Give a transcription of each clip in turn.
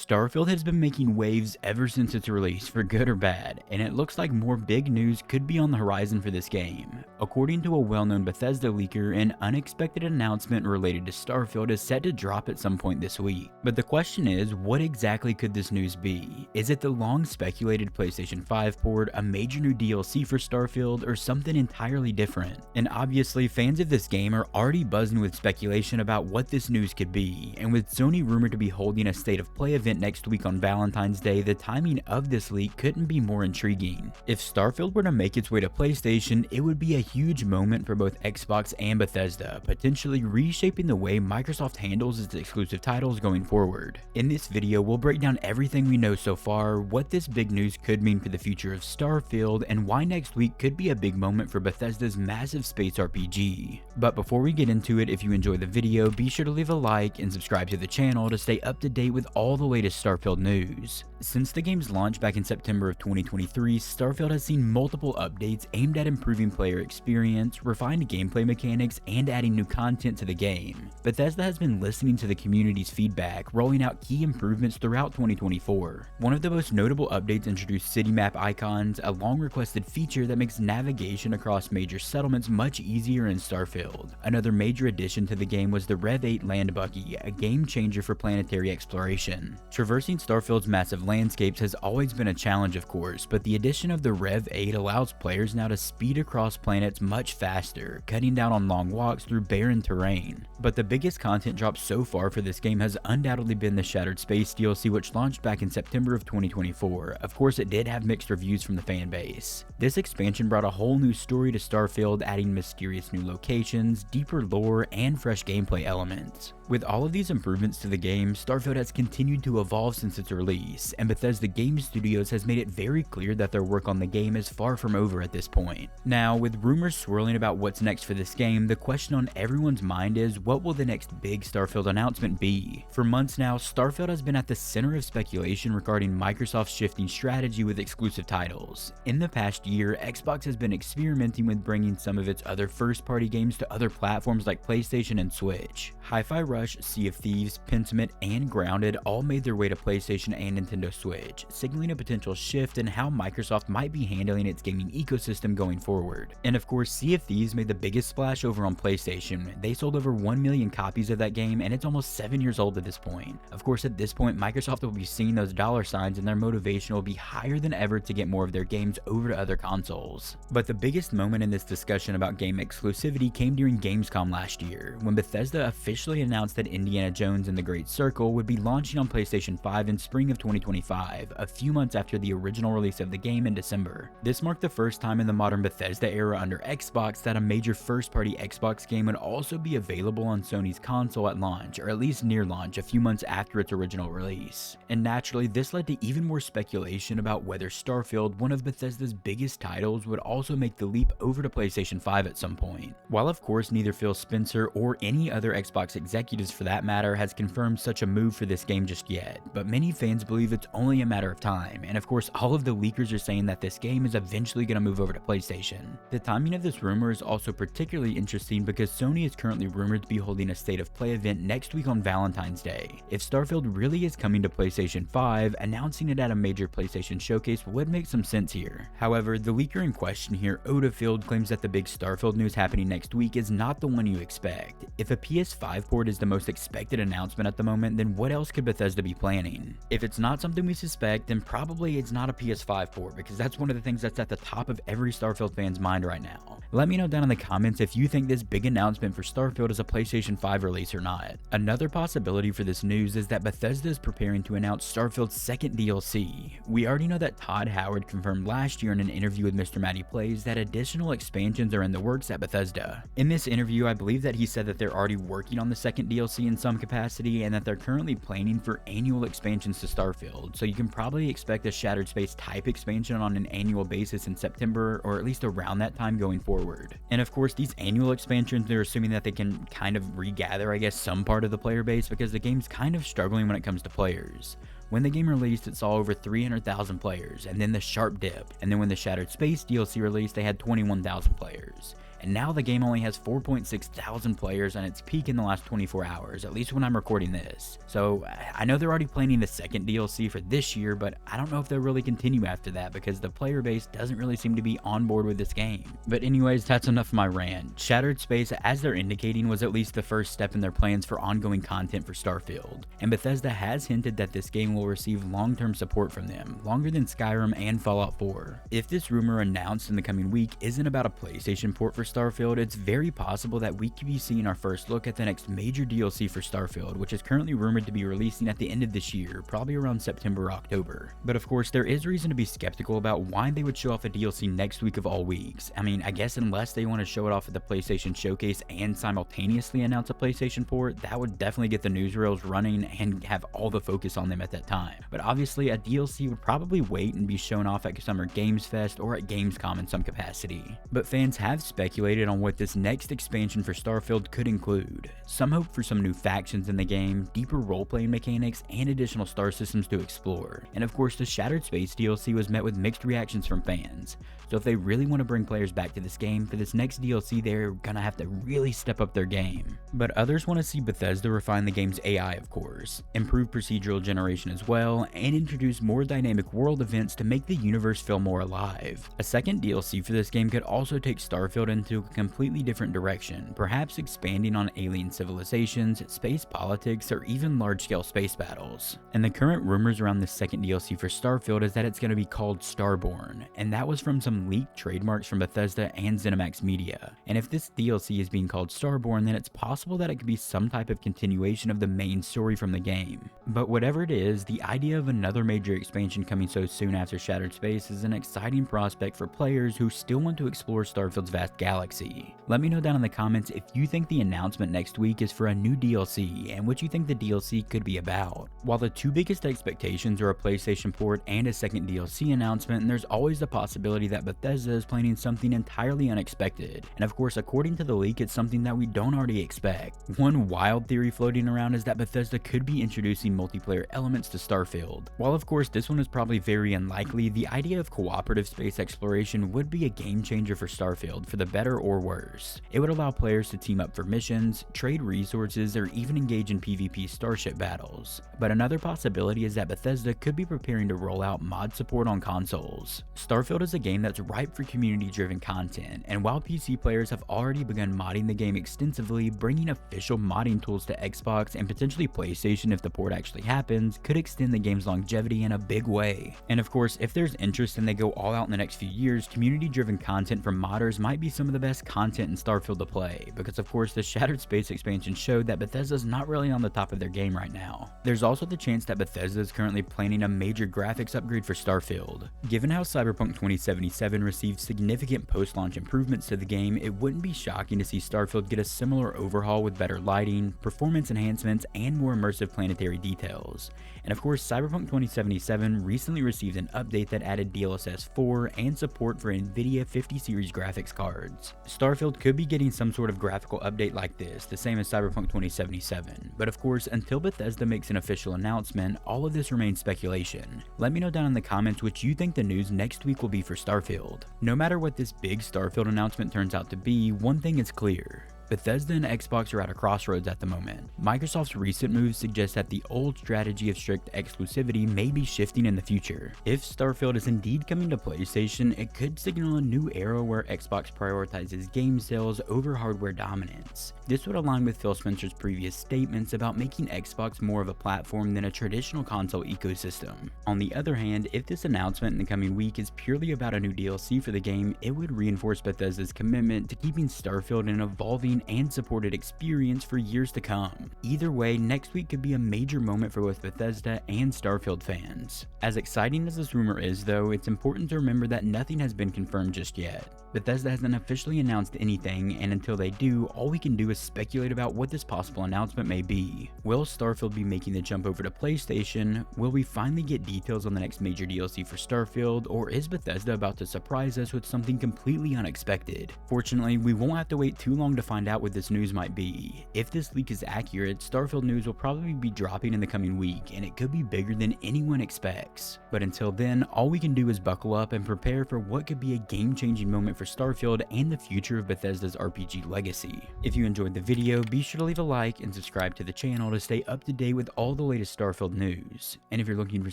Starfield has been making waves ever since its release, for good or bad, and it looks like more big news could be on the horizon for this game. According to a well-known Bethesda leaker, an unexpected announcement related to Starfield is set to drop at some point this week. But the question is, what exactly could this news be? Is it the long-speculated PlayStation 5 port, a major new DLC for Starfield, or something entirely different? And obviously, fans of this game are already buzzing with speculation about what this news could be, and with Sony rumored to be holding a State of Play event next week on Valentine's Day, the timing of this leak couldn't be more intriguing. If Starfield were to make its way to PlayStation, it would be a huge moment for both Xbox and Bethesda, potentially reshaping the way Microsoft handles its exclusive titles going forward. In this video, we'll break down everything we know so far, what this big news could mean for the future of Starfield, and why next week could be a big moment for Bethesda's massive space RPG. But before we get into it, if you enjoy the video, be sure to leave a like and subscribe to the channel to stay up to date with all the latest Starfield news. Since the game's launch back in September of 2023, Starfield has seen multiple updates aimed at improving player experience, refined gameplay mechanics, and adding new content to the game. Bethesda has been listening to the community's feedback, rolling out key improvements throughout 2024. One of the most notable updates introduced city map icons, a long-requested feature that makes navigation across major settlements much easier in Starfield. Another major addition to the game was the Rev 8 land buggy, a game changer for planetary exploration. Traversing Starfield's massive landscapes has always been a challenge, of course, but the addition of the Rev 8 allows players now to speed across planets much faster, cutting down on long walks through barren terrain. But the biggest content drop so far for this game has undoubtedly been the Shattered Space DLC, which launched back in September of 2024. Of course, it did have mixed reviews from the fan base. This expansion brought a whole new story to Starfield, adding mysterious new locations, deeper lore, and fresh gameplay elements. With all of these improvements to the game, Starfield has continued to evolve since its release, and Bethesda Game Studios has made it very clear that their work on the game is far from over at this point. Now, with rumors swirling about what's next for this game, the question on everyone's mind is, what will the next big Starfield announcement be? For months now, Starfield has been at the center of speculation regarding Microsoft's shifting strategy with exclusive titles. In the past year, Xbox has been experimenting with bringing some of its other first-party games to other platforms like PlayStation and Switch. Hi-Fi Rush, Sea of Thieves, Pentiment, and Grounded all made their way to PlayStation and Nintendo Switch, signaling a potential shift in how Microsoft might be handling its gaming ecosystem going forward. And of course, Sea of Thieves made the biggest splash over on PlayStation. They sold over 1 million copies of that game, and it's almost 7 years old at this point. Of course, at this point, Microsoft will be seeing those dollar signs, and their motivation will be higher than ever to get more of their games over to other consoles. But the biggest moment in this discussion about game exclusivity came during Gamescom last year, when Bethesda officially announced that Indiana Jones and the Great Circle would be launching on PlayStation 5 in spring of 2025, a few months after the original release of the game in December. This marked the first time in the modern Bethesda era under Xbox that a major first-party Xbox game would also be available on Sony's console at launch, or at least near launch, a few months after its original release. And naturally, this led to even more speculation about whether Starfield, one of Bethesda's biggest titles, would also make the leap over to PlayStation 5 at some point. While of course neither Phil Spencer or any other Xbox executives for that matter has confirmed such a move for this game just yet, but many fans believe it's only a matter of time, and of course all of the leakers are saying that this game is eventually going to move over to PlayStation. The timing of this rumor is also particularly interesting because Sony is currently rumored to be holding a State of Play event next week on Valentine's Day. If Starfield really is coming to PlayStation 5, announcing it at a major PlayStation showcase would make some sense here. However, the leaker in question here, Odafield, claims that the big Starfield news happening next week is not the one you expect. If a PS5 port is the most expected announcement at the moment, then what else could Bethesda be planning? If it's not something we suspect, then probably it's not a PS5 port, because that's one of the things that's at the top of every Starfield fan's mind right now. Let me know down in the comments if you think this big announcement for Starfield is a PlayStation 5 release or not. Another possibility for this news is that Bethesda is preparing to announce Starfield's second DLC. We already know that Todd Howard confirmed last year in an interview with Mr. Matty Plays that additional expansions are in the works at Bethesda. In this interview, I believe that he said that they're already working on the second DLC in some capacity, and that they're currently planning for annual expansions to Starfield, so you can probably expect a Shattered Space type expansion on an annual basis in September, or at least around that time going forward. And of course, these annual expansions, they're assuming that they can kind of regather, I guess, some part of the player base, because the game's kind of struggling when it comes to players. When the game released, it saw over 300,000 players, and then the sharp dip, and then when the Shattered Space DLC released, they had 21,000 players. and now the game only has 4.6 thousand players on its peak in the last 24 hours, at least when I'm recording this. So I know they're already planning the second DLC for this year, but I don't know if they'll really continue after that because the player base doesn't really seem to be on board with this game. But anyways, that's enough of my rant. Shattered Space, as they're indicating, was at least the first step in their plans for ongoing content for Starfield, and Bethesda has hinted that this game will receive long-term support from them, longer than Skyrim and Fallout 4. If this rumor announced in the coming week isn't about a PlayStation port for Starfield, it's very possible that we could be seeing our first look at the next major DLC for Starfield, which is currently rumored to be releasing at the end of this year, probably around September or October. But of course, there is reason to be skeptical about why they would show off a DLC next week of all weeks. I mean, I guess unless they want to show it off at the PlayStation Showcase and simultaneously announce a PlayStation port, that would definitely get the newsreels running and have all the focus on them at that time. But obviously, a DLC would probably wait and be shown off at Summer Games Fest or at Gamescom in some capacity. But fans have speculated on what this next expansion for Starfield could include. Some hope for some new factions in the game, deeper role-playing mechanics, and additional star systems to explore. And of course, the Shattered Space DLC was met with mixed reactions from fans. So if they really want to bring players back to this game, for this next DLC, they're gonna have to really step up their game. But others want to see Bethesda refine the game's AI, of course, improve procedural generation as well, and introduce more dynamic world events to make the universe feel more alive. A second DLC for this game could also take Starfield into a completely different direction, perhaps expanding on alien civilizations, space politics, or even large-scale space battles. And the current rumors around this second DLC for Starfield is that it's going to be called Starborn, and that was from some leaked trademarks from Bethesda and ZeniMax Media. And if this DLC is being called Starborn, then it's possible that it could be some type of continuation of the main story from the game. But whatever it is, the idea of another major expansion coming so soon after Shattered Space is an exciting prospect for players who still want to explore Starfield's vast galaxy. Let me know down in the comments if you think the announcement next week is for a new DLC and what you think the DLC could be about. While the two biggest expectations are a PlayStation port and a second DLC announcement, and there's always the possibility that Bethesda is planning something entirely unexpected. And of course, according to the leak, it's something that we don't already expect. One wild theory floating around is that Bethesda could be introducing multiplayer elements to Starfield. While of course this one is probably very unlikely, the idea of cooperative space exploration would be a game changer for Starfield, for the better or worse. It would allow players to team up for missions, trade resources, or even engage in PvP starship battles. But another possibility is that Bethesda could be preparing to roll out mod support on consoles. Starfield is a game that's ripe for community-driven content, and while PC players have already begun modding the game extensively, bringing official modding tools to Xbox and potentially PlayStation if the port actually happens could extend the game's longevity in a big way. And of course, if there's interest and they go all out in the next few years, community-driven content from modders might be some of the best content in Starfield to play, because of course the Shattered Space expansion showed that Bethesda's not really on the top of their game right now. There's also the chance that Bethesda is currently planning a major graphics upgrade for Starfield. Given how Cyberpunk 2077 received significant post-launch improvements to the game, it wouldn't be shocking to see Starfield get a similar overhaul with better lighting, performance enhancements, and more immersive planetary details. And of course, Cyberpunk 2077 recently received an update that added DLSS 4 and support for NVIDIA 50 series graphics cards. Starfield could be getting some sort of graphical update like this, the same as Cyberpunk 2077. But of course, until Bethesda makes an official announcement, all of this remains speculation. Let me know down in the comments what you think the news next week will be for Starfield. No matter what this big Starfield announcement turns out to be, one thing is clear. Bethesda and Xbox are at a crossroads at the moment. Microsoft's recent moves suggest that the old strategy of strict exclusivity may be shifting in the future. If Starfield is indeed coming to PlayStation, it could signal a new era where Xbox prioritizes game sales over hardware dominance. This would align with Phil Spencer's previous statements about making Xbox more of a platform than a traditional console ecosystem. On the other hand, if this announcement in the coming week is purely about a new DLC for the game, it would reinforce Bethesda's commitment to keeping Starfield an evolving and supported experience for years to come. Either way, next week could be a major moment for both Bethesda and Starfield fans. As exciting as this rumor is though, it's important to remember that nothing has been confirmed just yet. Bethesda hasn't officially announced anything, and until they do, all we can do is speculate about what this possible announcement may be. Will Starfield be making the jump over to PlayStation? Will we finally get details on the next major DLC for Starfield, or is Bethesda about to surprise us with something completely unexpected? Fortunately, we won't have to wait too long to find find out what this news might be. If this leak is accurate, Starfield news will probably be dropping in the coming week, and it could be bigger than anyone expects. But until then, all we can do is buckle up and prepare for what could be a game-changing moment for Starfield and the future of Bethesda's RPG legacy. If you enjoyed the video, be sure to leave a like and subscribe to the channel to stay up to date with all the latest Starfield news. And if you're looking for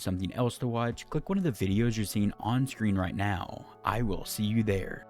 something else to watch, click one of the videos you're seeing on screen right now. I will see you there.